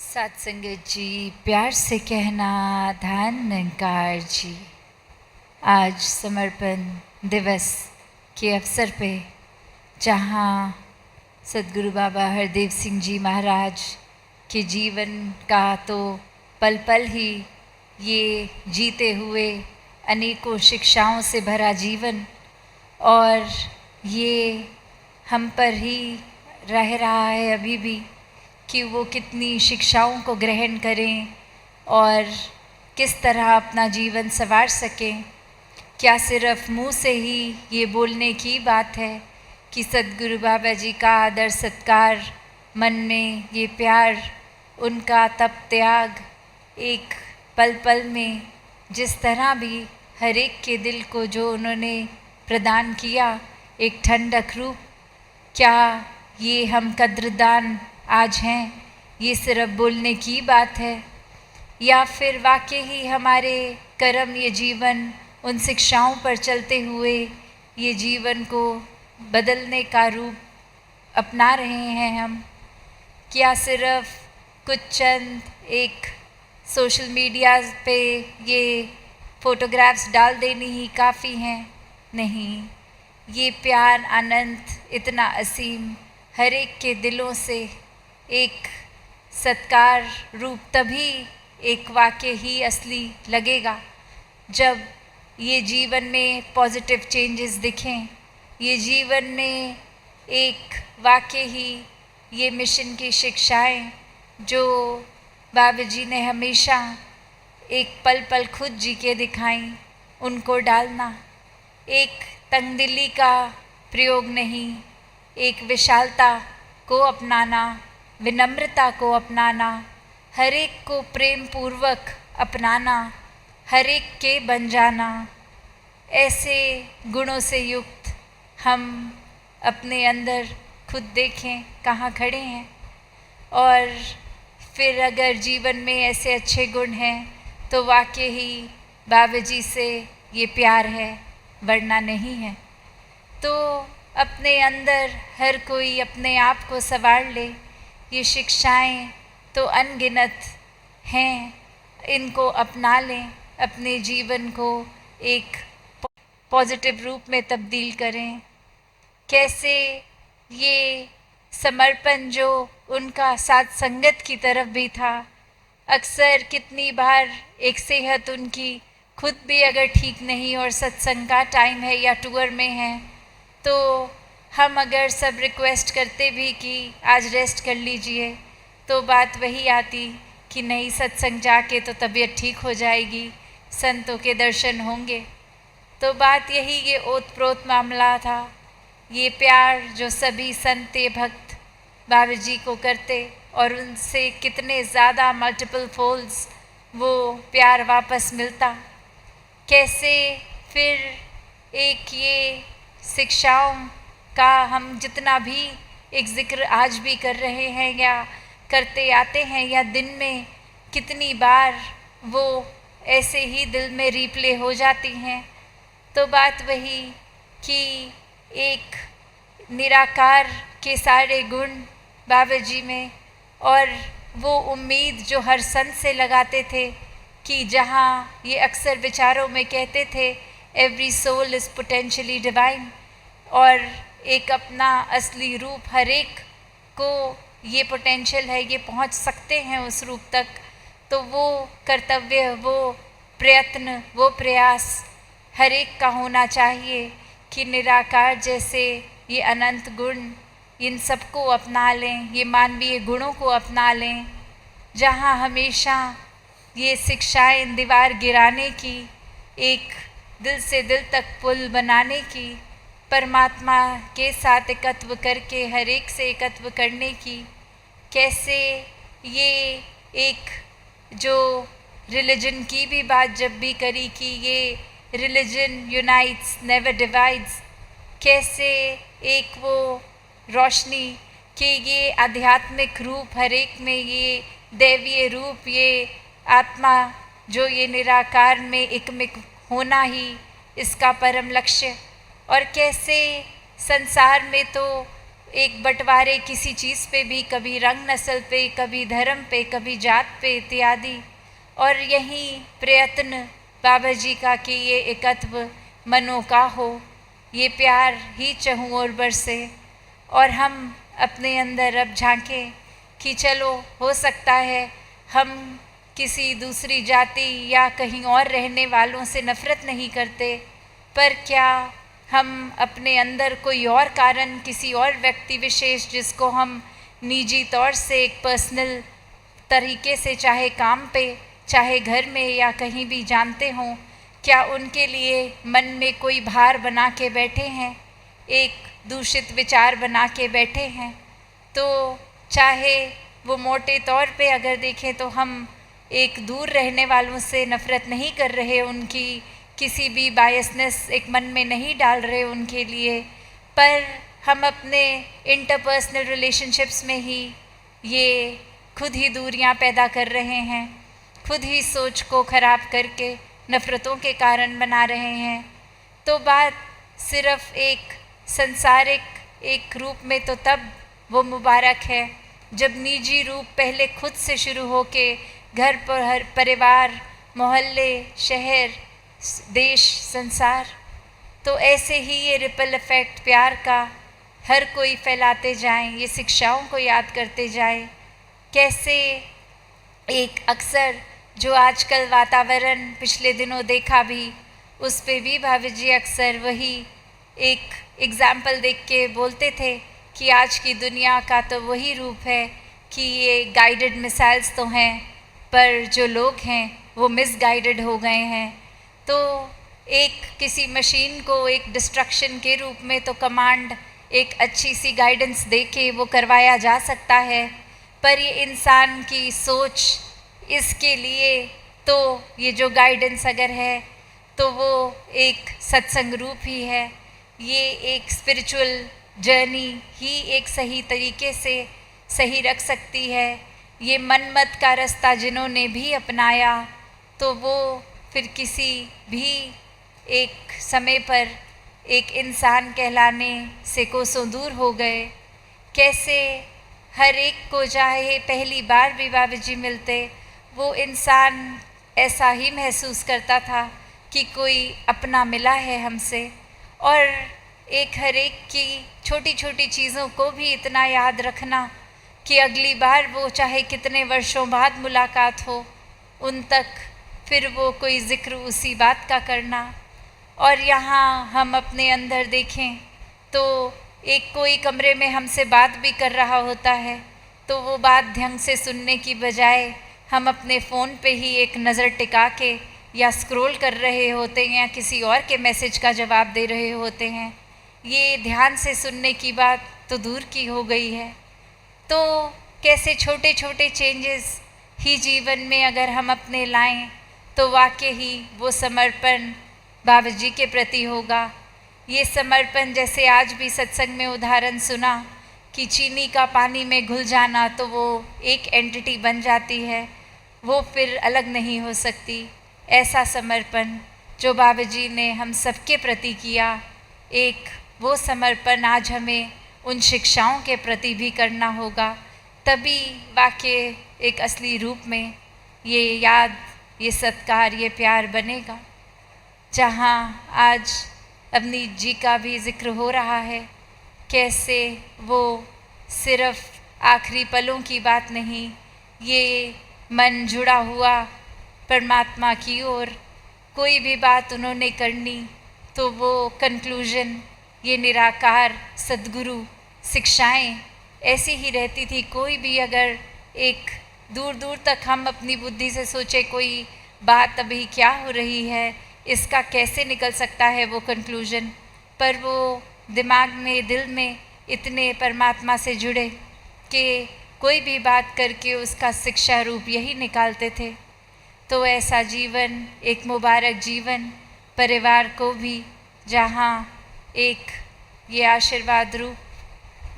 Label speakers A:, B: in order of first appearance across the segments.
A: सत्संगत जी, प्यार से कहना धान निरंकार जी। आज समर्पण दिवस के अवसर पे जहाँ सदगुरु बाबा हरदेव सिंह जी महाराज के जीवन का तो पल पल ही ये जीते हुए अनेकों शिक्षाओं से भरा जीवन, और ये हम पर ही रह रहा है अभी भी कि वो कितनी शिक्षाओं को ग्रहण करें और किस तरह अपना जीवन संवार सकें। क्या सिर्फ मुंह से ही ये बोलने की बात है कि सदगुरु बाबा जी का आदर सत्कार, मन में ये प्यार, उनका तप त्याग एक पल पल में जिस तरह भी हर एक के दिल को जो उन्होंने प्रदान किया, एक ठंडक रूप, क्या ये हम कद्रदान आज हैं? ये सिर्फ बोलने की बात है या फिर वाकई ही हमारे कर्म, ये जीवन उन शिक्षाओं पर चलते हुए ये जीवन को बदलने का रूप अपना रहे हैं हम? क्या सिर्फ कुछ चंद एक सोशल मीडिया पे ये फ़ोटोग्राफ्स डाल देनी ही काफ़ी हैं? नहीं, ये प्यार अनंत इतना असीम हर एक के दिलों से एक सत्कार रूप तभी एक वाक़ई ही असली लगेगा जब ये जीवन में पॉजिटिव चेंजेस दिखें, ये जीवन में एक वाक़ई ही ये मिशन की शिक्षाएं जो बाबा जी ने हमेशा एक पल पल खुद जी के दिखाई, उनको डालना, एक तंगदिली का प्रयोग नहीं, एक विशालता को अपनाना, विनम्रता को अपनाना, हर एक को प्रेम पूर्वक अपनाना, हर एक के बन जाना, ऐसे गुणों से युक्त हम अपने अंदर खुद देखें कहाँ खड़े हैं। और फिर अगर जीवन में ऐसे अच्छे गुण हैं तो वाकई ही बाबा जी से ये प्यार है, वरना नहीं है। तो अपने अंदर हर कोई अपने आप को संवार ले। ये शिक्षाएं तो अनगिनत हैं, इनको अपना लें, अपने जीवन को एक पॉजिटिव रूप में तब्दील करें। कैसे ये समर्पण जो उनका साथ संगत की तरफ भी था, अक्सर कितनी बार एक सेहत उनकी खुद भी अगर ठीक नहीं और सत्संग का टाइम है या टूर में है तो हम अगर सब रिक्वेस्ट करते भी कि आज रेस्ट कर लीजिए तो बात वही आती कि नहीं, सत्संग जाके तो तबीयत ठीक हो जाएगी, संतों के दर्शन होंगे। तो बात यही, ये ओत-प्रोत मामला था। ये प्यार जो सभी संत भक्त बाबा जी को करते और उनसे कितने ज़्यादा मल्टीपल फोल्ड्स वो प्यार वापस मिलता। कैसे फिर एक ये शिक्षाओं का हम जितना भी एक जिक्र आज भी कर रहे हैं या करते आते हैं, या दिन में कितनी बार वो ऐसे ही दिल में रिप्ले हो जाती हैं। तो बात वही कि एक निराकार के सारे गुण बाबा जी में, और वो उम्मीद जो हर संत से लगाते थे कि जहाँ ये अक्सर विचारों में कहते थे every soul is potentially divine, और एक अपना असली रूप हर एक को ये पोटेंशियल है, ये पहुंच सकते हैं उस रूप तक। तो वो कर्तव्य, वो प्रयत्न, वो प्रयास हर एक का होना चाहिए कि निराकार जैसे ये अनंत गुण, इन सबको अपना लें, ये मानवीय गुणों को अपना लें, जहाँ हमेशा ये शिक्षाएं दीवार गिराने की, एक दिल से दिल तक पुल बनाने की, परमात्मा के साथ एकत्व करके हर एक से एकत्व करने की, कैसे ये एक जो रिलीजन की भी बात जब भी करी कि ये रिलीजन यूनाइट्स नेवर डिवाइड्स, कैसे एक वो रोशनी कि ये आध्यात्मिक रूप हर एक में, ये दैवीय रूप, ये आत्मा जो ये निराकार में एकमिक होना ही इसका परम लक्ष्य। और कैसे संसार में तो एक बंटवारे किसी चीज़ पे भी, कभी रंग नस्ल पे, कभी धर्म पे, कभी जात पे इत्यादि। और यही प्रयत्न बाबा जी का कि ये एकत्व मनों का हो, ये प्यार ही चहूँ और बरसे। और हम अपने अंदर अब झांकें कि चलो हो सकता है हम किसी दूसरी जाति या कहीं और रहने वालों से नफ़रत नहीं करते, पर क्या हम अपने अंदर कोई और कारण, किसी और व्यक्ति विशेष जिसको हम निजी तौर से एक पर्सनल तरीके से, चाहे काम पे, चाहे घर में या कहीं भी जानते हों, क्या उनके लिए मन में कोई भार बना के बैठे हैं, एक दूषित विचार बना के बैठे हैं। तो चाहे वो मोटे तौर पे अगर देखें तो हम एक दूर रहने वालों से नफ़रत नहीं कर रहे, उनकी किसी भी बायसनेस एक मन में नहीं डाल रहे उनके लिए, पर हम अपने इंटरपर्सनल रिलेशनशिप्स में ही ये खुद ही दूरियां पैदा कर रहे हैं, खुद ही सोच को ख़राब करके नफ़रतों के कारण बना रहे हैं। तो बात सिर्फ़ एक संसारिक एक रूप में तो तब वो मुबारक है जब निजी रूप पहले खुद से शुरू होके घर पर, हर परिवार, मोहल्ले, शहर, देश, संसार। तो ऐसे ही ये रिपल इफ़ेक्ट प्यार का हर कोई फैलाते जाएं, ये शिक्षाओं को याद करते जाएं। कैसे एक अक्सर जो आजकल वातावरण पिछले दिनों देखा भी, उस पे भी भाभी जी अक्सर वही एक एग्ज़ाम्पल देख के बोलते थे कि आज की दुनिया का तो वही रूप है कि ये गाइडेड मिसाइल्स तो हैं, पर जो लोग हैं वो मिसगाइडेड हो गए हैं। तो एक किसी मशीन को एक डिस्ट्रक्शन के रूप में तो कमांड एक अच्छी सी गाइडेंस दे के वो करवाया जा सकता है, पर ये इंसान की सोच, इसके लिए तो ये जो गाइडेंस अगर है तो वो एक सत्संग रूप ही है, ये एक स्पिरिचुअल जर्नी ही एक सही तरीके से सही रख सकती है। ये मनमत का रास्ता जिन्होंने भी अपनाया तो वो फिर किसी भी एक समय पर एक इंसान कहलाने से कोसों दूर हो गए। कैसे हर एक को चाहे पहली बार भी बाबा जी मिलते, वो इंसान ऐसा ही महसूस करता था कि कोई अपना मिला है हमसे। और एक हर एक की छोटी छोटी चीज़ों को भी इतना याद रखना कि अगली बार वो चाहे कितने वर्षों बाद मुलाकात हो, उन तक फिर वो कोई ज़िक्र उसी बात का करना। और यहाँ हम अपने अंदर देखें तो एक कोई कमरे में हमसे बात भी कर रहा होता है तो वो बात ढंग से सुनने की बजाय हम अपने फ़ोन पे ही एक नज़र टिका के या स्क्रॉल कर रहे होते हैं या किसी और के मैसेज का जवाब दे रहे होते हैं। ये ध्यान से सुनने की बात तो दूर की हो गई है। तो कैसे छोटे छोटे चेंजेस ही जीवन में अगर हम अपने लाएं तो वाकई ही वो समर्पण बाबा जी के प्रति होगा। ये समर्पण जैसे आज भी सत्संग में उदाहरण सुना कि चीनी का पानी में घुल जाना, तो वो एक एंटिटी बन जाती है, वो फिर अलग नहीं हो सकती। ऐसा समर्पण जो बाबा जी ने हम सबके प्रति किया, एक वो समर्पण आज हमें उन शिक्षाओं के प्रति भी करना होगा। तभी वाकई एक असली रूप में ये याद, ये सत्कार, ये प्यार बनेगा। जहाँ आज अवनीत जी का भी जिक्र हो रहा है, कैसे वो सिर्फ आखिरी पलों की बात नहीं, ये मन जुड़ा हुआ परमात्मा की ओर, कोई भी बात उन्होंने करनी तो वो कंक्लूजन, ये निराकार सद्गुरु शिक्षाएं ऐसी ही रहती थी। कोई भी अगर एक दूर दूर तक हम अपनी बुद्धि से सोचे कोई बात अभी क्या हो रही है, इसका कैसे निकल सकता है वो कंक्लूजन, पर वो दिमाग में, दिल में इतने परमात्मा से जुड़े कि कोई भी बात करके उसका शिक्षा रूप यही निकालते थे। तो ऐसा जीवन, एक मुबारक जीवन परिवार को भी, जहाँ एक ये आशीर्वाद रूप,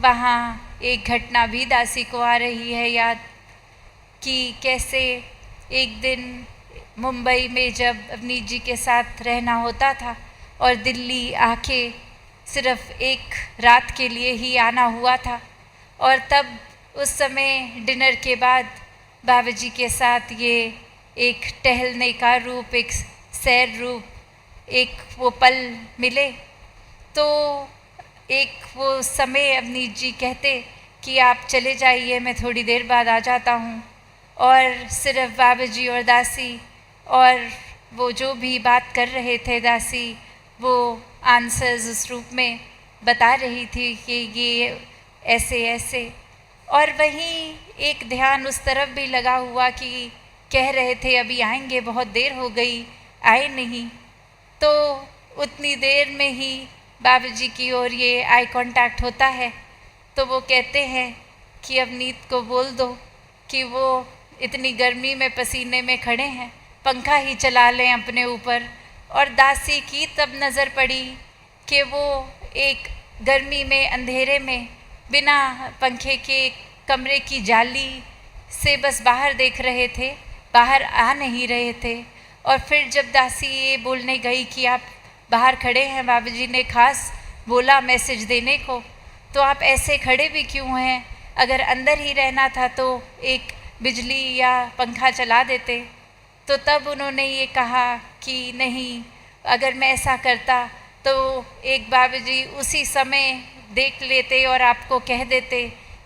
A: वहाँ एक घटना भी दासी को आ रही है याद कि कैसे एक दिन मुंबई में जब अवनीत जी के साथ रहना होता था और दिल्ली आके सिर्फ एक रात के लिए ही आना हुआ था। और तब उस समय डिनर के बाद बाबा जी के साथ ये एक टहलने का रूप, एक सैर रूप, एक वो पल मिले। तो एक वो समय अवनीत जी कहते कि आप चले जाइए, मैं थोड़ी देर बाद आ जाता हूँ। और सिर्फ बाबा जी और दासी और वो जो भी बात कर रहे थे दासी, वो आंसर्स उस रूप में बता रही थी कि ये ऐसे ऐसे। और वहीं एक ध्यान उस तरफ भी लगा हुआ कि कह रहे थे अभी आएंगे, बहुत देर हो गई, आए नहीं। तो उतनी देर में ही बाबा जी की ओर ये आई कांटेक्ट होता है। तो वो कहते हैं कि अवनीत को बोल दो कि वो इतनी गर्मी में पसीने में खड़े हैं, पंखा ही चला लें अपने ऊपर। और दासी की तब नज़र पड़ी कि वो एक गर्मी में अंधेरे में बिना पंखे के कमरे की जाली से बस बाहर देख रहे थे, बाहर आ नहीं रहे थे। और फिर जब दासी ये बोलने गई कि आप बाहर खड़े हैं, बाबा जी ने खास बोला मैसेज देने को, तो आप ऐसे खड़े भी क्यों हैं? अगर अंदर ही रहना था तो एक बिजली या पंखा चला देते। तो तब उन्होंने ये कहा कि नहीं, अगर मैं ऐसा करता तो एक बाबा जी उसी समय देख लेते और आपको कह देते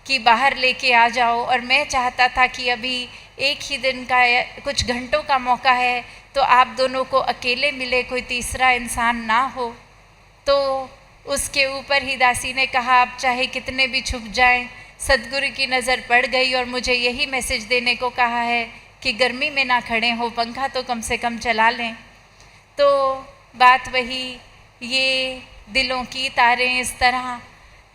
A: कि बाहर लेके आ जाओ। और मैं चाहता था कि अभी एक ही दिन का कुछ घंटों का मौका है, तो आप दोनों को अकेले मिले, कोई तीसरा इंसान ना हो। तो उसके ऊपर ही दासी ने कहा आप चाहे कितने भी छुप जाएं, सदगुरु की नज़र पड़ गई और मुझे यही मैसेज देने को कहा है कि गर्मी में ना खड़े हो, पंखा तो कम से कम चला लें। तो बात वही, ये दिलों की तारें इस तरह,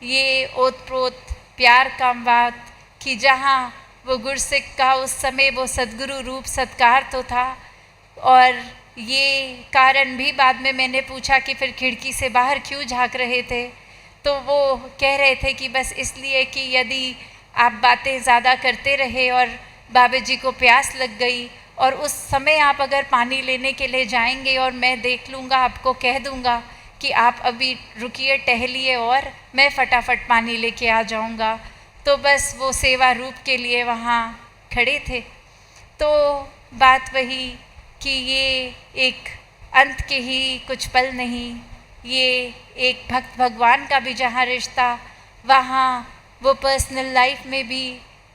A: ये ओत प्रोत प्यार का बात कि जहाँ वो गुरसिख का उस समय वो सदगुरु रूप सत्कार तो था। और ये कारण भी बाद में मैंने पूछा कि फिर खिड़की से बाहर क्यों झांक रहे थे, तो वो कह रहे थे कि बस इसलिए कि यदि आप बातें ज़्यादा करते रहे और बाबा जी को प्यास लग गई और उस समय आप अगर पानी लेने के लिए जाएंगे और मैं देख लूँगा, आपको कह दूँगा कि आप अभी रुकिए, टहलिए और मैं फटाफट पानी लेके आ जाऊँगा, तो बस वो सेवा रूप के लिए वहाँ खड़े थे। तो बात वही कि ये एक अंत के ही कुछ पल नहीं, ये एक भक्त भगवान का भी जहाँ रिश्ता, वहाँ वो पर्सनल लाइफ में भी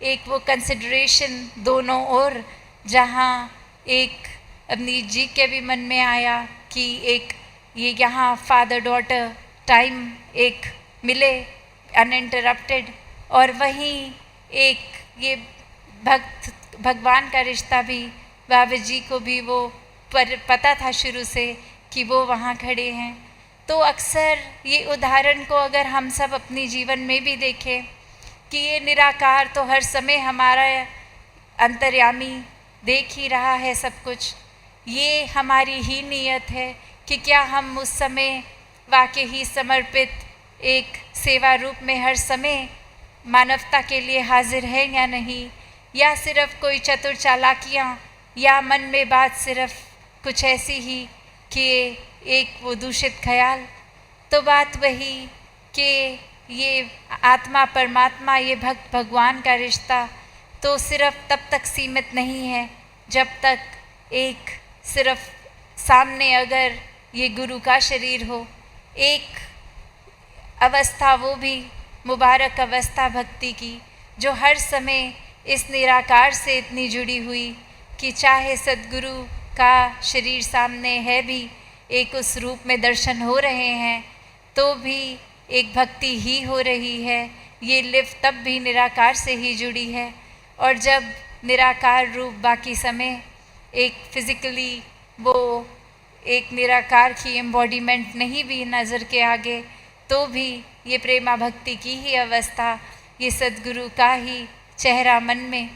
A: एक वो कंसिडरेशन दोनों ओर, जहाँ एक अवनीत जी के भी मन में आया कि एक ये यहाँ फादर डॉटर टाइम एक मिले अनइंटरप्टेड, और वहीं एक ये भक्त भगवान का रिश्ता भी बाबा जी को भी वो पता था शुरू से कि वो वहाँ खड़े हैं। तो अक्सर ये उदाहरण को अगर हम सब अपनी जीवन में भी देखें कि ये निराकार तो हर समय हमारा अंतर्यामी देख ही रहा है सब कुछ, ये हमारी ही नीयत है कि क्या हम उस समय वाकई ही समर्पित एक सेवा रूप में हर समय मानवता के लिए हाजिर है या नहीं, या सिर्फ कोई चतुर चालाकियाँ, या मन में बात सिर्फ कुछ ऐसी ही कि एक वो दूषित ख्याल। तो बात वही कि ये आत्मा परमात्मा, ये भक्त भगवान का रिश्ता तो सिर्फ तब तक सीमित नहीं है जब तक एक सिर्फ सामने अगर ये गुरु का शरीर हो। एक अवस्था वो भी मुबारक अवस्था भक्ति की, जो हर समय इस निराकार से इतनी जुड़ी हुई कि चाहे सद्गुरु का शरीर सामने है भी, एक उस रूप में दर्शन हो रहे हैं, तो भी एक भक्ति ही हो रही है। ये लिव तब भी निराकार से ही जुड़ी है। और जब निराकार रूप बाकी समय एक फिज़िकली वो एक निराकार की एम्बॉडीमेंट नहीं भी नज़र के आगे, तो भी ये प्रेमा भक्ति की ही अवस्था, ये सद्गुरु का ही चेहरा मन में।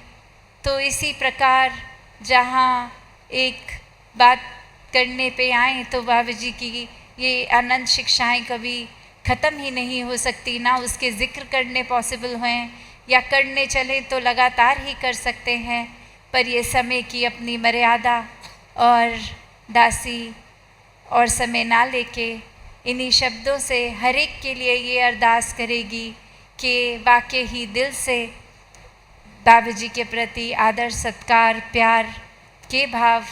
A: तो इसी प्रकार जहाँ एक बात करने पे आए तो बाबा जी की ये अनंत शिक्षाएं कभी ख़त्म ही नहीं हो सकती, ना उसके ज़िक्र करने पॉसिबल हैं, या करने चलें तो लगातार ही कर सकते हैं, पर ये समय की अपनी मर्यादा और दासी और समय ना लेके इन्हीं शब्दों से हर एक के लिए ये अरदास करेगी कि वाकई ही दिल से बाबा जी के प्रति आदर सत्कार प्यार के भाव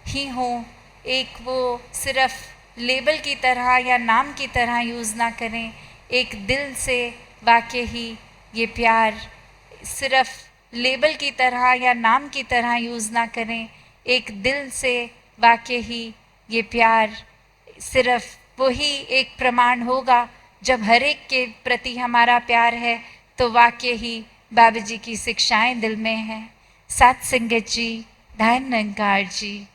A: ही हों। एक वो सिर्फ लेबल की तरह या नाम की तरह यूज़ ना करें, एक दिल से वाकई ही ये प्यार सिर्फ लेबल की तरह या नाम की तरह यूज़ ना करें, एक दिल से वाकई ही ये प्यार सिर्फ वही एक प्रमाण होगा जब हर एक के प्रति हमारा प्यार है तो वाकई ही बाबा जी की शिक्षाएं दिल में हैं। सत संगत जी, धन निरंकार जी।